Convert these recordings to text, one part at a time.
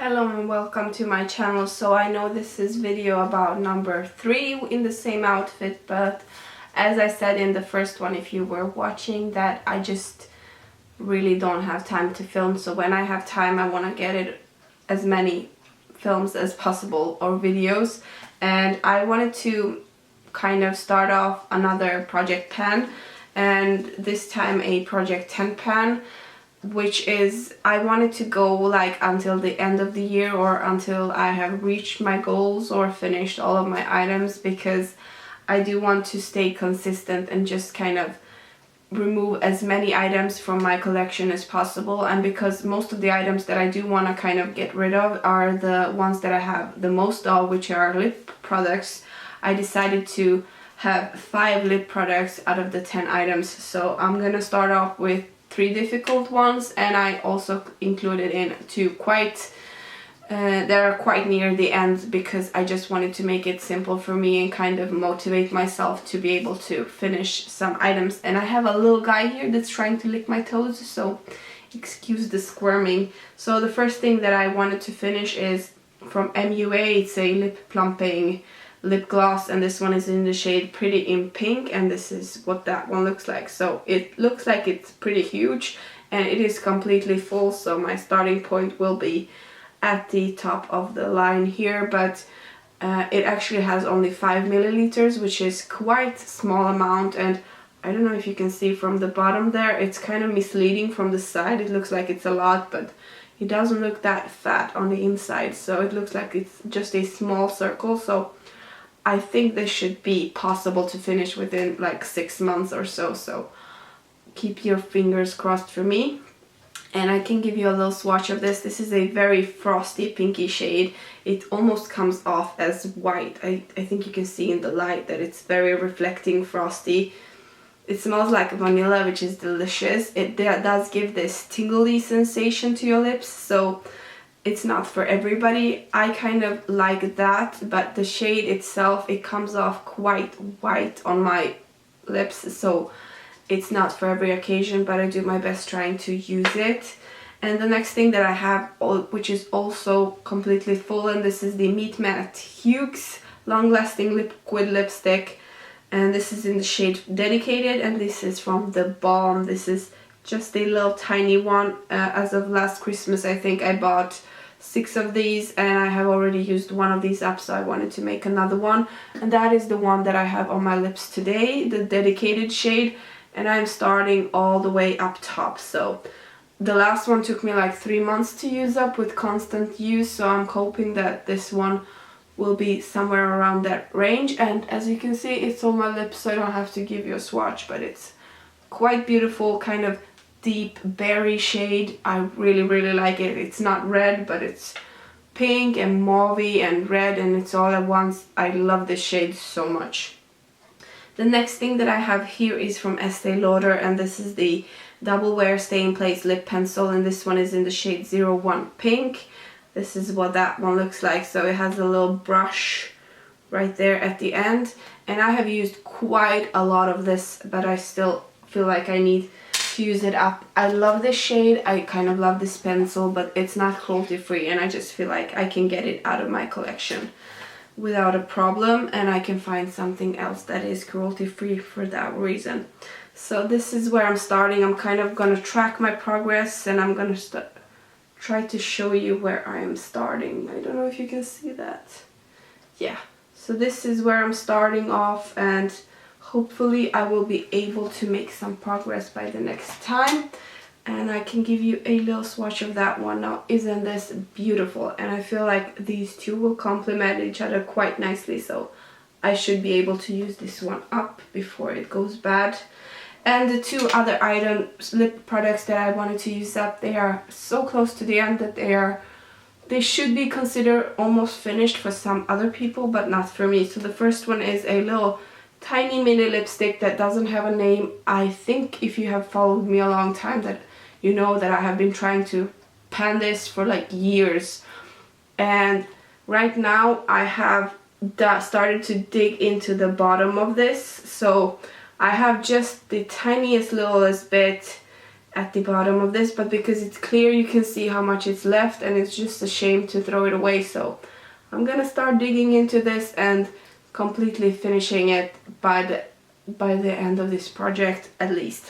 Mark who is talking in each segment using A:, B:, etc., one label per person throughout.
A: Hello and welcome to my channel. So I know this is video about number 3 in the same outfit, but as I said in the first one, if you were watching, that I just really don't have time to film. So when I have time, I want to get it as many films as possible or videos, and I wanted to kind of start off another project pan, and this time a project 10 pan, which is I wanted to go like until the end of the year or until I have reached my goals or finished all of my items, because I do want to stay consistent and just kind of remove as many items from my collection as possible. And because most of the items that I do want to kind of get rid of are the ones that I have the most of, which are lip products, I decided to have 5 lip products out of the 10 items. So I'm gonna start off with 3 difficult ones, and I also included in 2 quite that are quite near the end, because I just wanted to make it simple for me and kind of motivate myself to be able to finish some items. And I have a little guy here that's trying to lick my toes, so excuse the squirming. So the first thing that I wanted to finish is from MUA. It's a lip plumping lip gloss, and this one is in the shade Pretty in Pink, and this is what that one looks like. So it looks like it's pretty huge, and it is completely full, so my starting point will be at the top of the line here, but it actually has only 5 milliliters, which is quite small amount. And I don't know if you can see from the bottom there, it's kind of misleading from the side. It looks like it's a lot, but it doesn't look that fat on the inside, so it looks like it's just a small circle. So I think this should be possible to finish within like 6 months or so, so keep your fingers crossed for me. And I can give you a little swatch of this. This is a very frosty pinky shade. It almost comes off as white. I think you can see in the light that it's very reflecting frosty. It smells like vanilla, which is delicious. It does give this tingly sensation to your lips, so it's not for everybody. I kind of like that, but the shade itself, it comes off quite white on my lips, so it's not for every occasion, but I do my best trying to use it. And the next thing that I have, which is also completely full, and this is the Meet Matte Hughes Long Lasting Liquid Lipstick, and this is in the shade Dedicated, and this is from the Balm. This is just a little tiny one. As of last Christmas, I think I bought 6 of these, and I have already used one of these up, so I wanted to make another one. And that is the one that I have on my lips today, the Dedicated shade, and I'm starting all the way up top. So the last one took me like 3 months to use up with constant use, so I'm hoping that this one will be somewhere around that range. And as you can see, it's on my lips, so I don't have to give you a swatch, but it's quite beautiful, kind of deep berry shade. I really like it. It's not red, but it's pink and mauvey and red, and it's all at once. I love this shade so much. The next thing that I have here is from Estée Lauder, and this is the Double Wear Stay in Place Lip Pencil, and this one is in the shade 01 Pink. This is what that one looks like. So it has a little brush right there at the end, and I have used quite a lot of this, but I still feel like I need to use it up. I love this shade. I kind of love this pencil, but it's not cruelty free, and I just feel like I can get it out of my collection without a problem, and I can find something else that is cruelty free for that reason. So this is where I'm starting. I'm kind of gonna track my progress, and I'm gonna try to show you where I am starting. I don't know if you can see that. Yeah, so this is where I'm starting off, and hopefully I will be able to make some progress by the next time, and I can give you a little swatch of that one. Now, isn't this beautiful? And I feel like these two will complement each other quite nicely, so I should be able to use this one up before it goes bad. And the 2 other items, lip products that I wanted to use up, they are so close to the end that they should be considered almost finished for some other people, but not for me. So the first one is a little tiny mini lipstick that doesn't have a name. I think if you have followed me a long time, that you know that I have been trying to pan this for like years, and right now I have started to dig into the bottom of this. So I have just the tiniest littlest bit, at the bottom of this, but because it's clear you can see how much it's left, and it's just a shame to throw it away. So I'm gonna start digging into this and completely finishing it by the end of this project at least.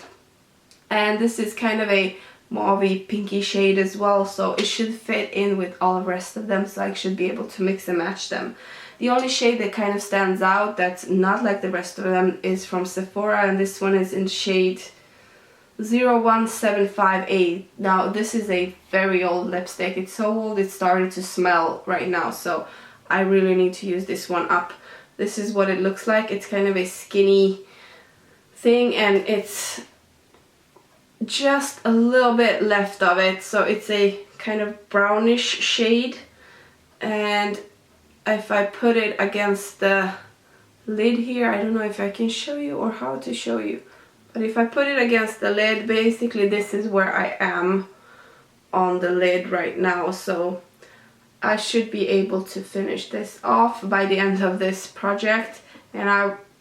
A: And this is kind of a mauvey pinky shade as well, so it should fit in with all the rest of them, so I should be able to mix and match them. The only shade that kind of stands out that's not like the rest of them is from Sephora, and this one is in shade 01758. Now this is a very old lipstick. It's so old it started to smell right now, so I really need to use this one up. This is what it looks like. It's kind of a skinny thing, and it's just a little bit left of it, so it's a kind of brownish shade. And if I put it against the lid here, I don't know if I can show you or how to show you, but if I put it against the lid, basically this is where I am on the lid right now. So I should be able to finish this off by the end of this project, and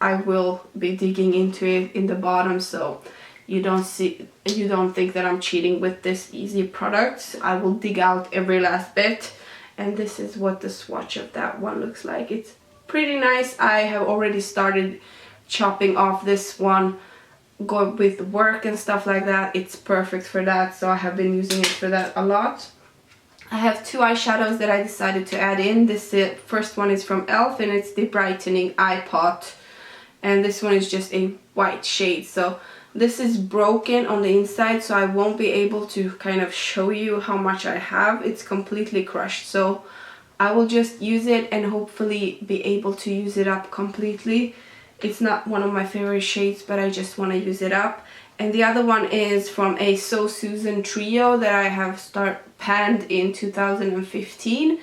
A: I will be digging into it in the bottom, so you don't think that I'm cheating with this easy product. I will dig out every last bit. And this is what the swatch of that one looks like. It's pretty nice. I have already started chopping off this one, go with work and stuff like that. It's perfect for that, so I have been using it for that a lot. I have two eyeshadows that I decided to add in. This first one is from e.l.f. and it's the Brightening Eye Pot. And this one is just a white shade. So this is broken on the inside, so I won't be able to kind of show you how much I have. It's completely crushed, so I will just use it and hopefully be able to use it up completely. It's not one of my favorite shades, but I just want to use it up. And the other one is from a So Susan trio that I have panned in 2015.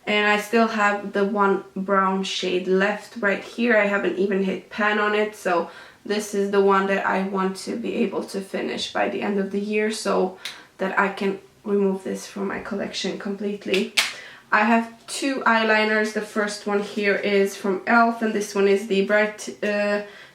A: And I still have the one brown shade left right here. I haven't even hit pan on it, so this is the one that I want to be able to finish by the end of the year, so that I can remove this from my collection completely. I have two eyeliners. The first one here is from e.l.f. and this one is the Bright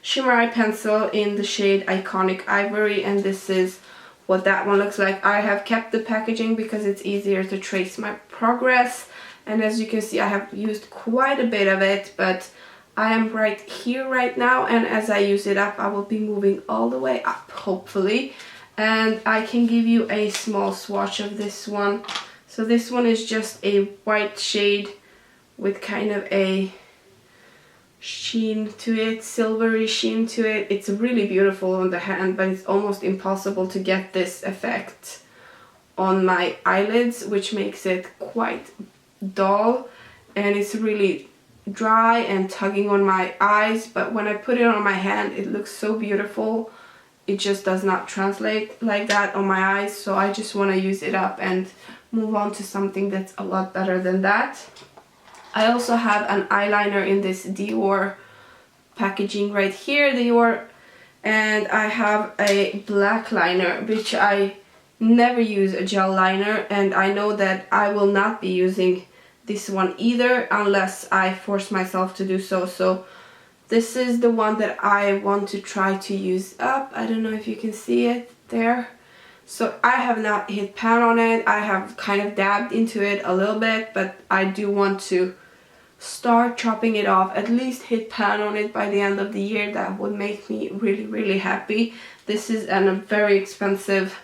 A: Shimmer Eye Pencil in the shade Iconic Ivory, and this is what that one looks like. I have kept the packaging because it's easier to trace my progress, and as you can see I have used quite a bit of it, but I am right here right now, and as I use it up I will be moving all the way up hopefully, and I can give you a small swatch of this one. So this one is just a white shade with kind of a sheen to it, silvery sheen to it. It's really beautiful on the hand, but it's almost impossible to get this effect on my eyelids, which makes it quite dull, and it's really dry and tugging on my eyes. But when I put it on my hand it looks so beautiful. It just does not translate like that on my eyes, so I just want to use it up and move on to something that's a lot better than that. I also have an eyeliner in this Dior packaging right here, Dior, and I have a black liner, which I never use a gel liner, and I know that I will not be using this one either unless I force myself to do so. So this is the one that I want to try to use up. I don't know if you can see it there. So I have not hit pan on it. I have kind of dabbed into it a little bit, but I do want to start chopping it off, at least hit pan on it by the end of the year. That would make me really, really happy. This is a very expensive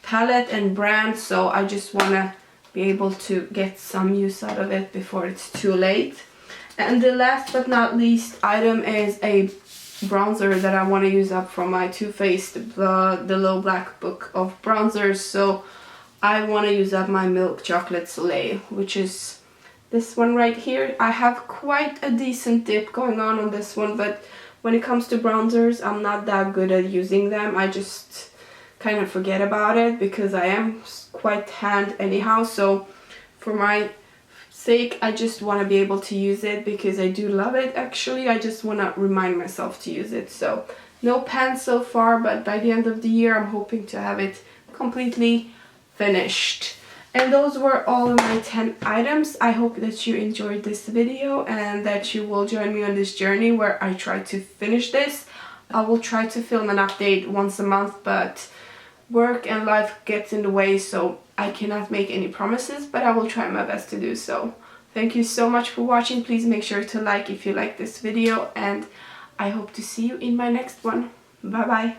A: palette and brand, so I just want to be able to get some use out of it before it's too late. And the last but not least item is a bronzer that I want to use up from my Too Faced, the little black book of bronzers. So I want to use up my Milk Chocolate Soleil, which is this one right here. I have quite a decent dip going on this one, but when it comes to bronzers I'm not that good at using them. I just kind of forget about it because I am quite tanned anyhow, so for my sake I just want to be able to use it because I do love it. Actually, I just want to remind myself to use it. So no pan so far, but by the end of the year I'm hoping to have it completely finished. And those were all of my 10 items. I hope that you enjoyed this video and that you will join me on this journey where I try to finish this. I will try to film an update once a month, but work and life gets in the way, so I cannot make any promises, but I will try my best to do so. Thank you so much for watching. Please make sure to like if you like this video, and I hope to see you in my next one. Bye bye.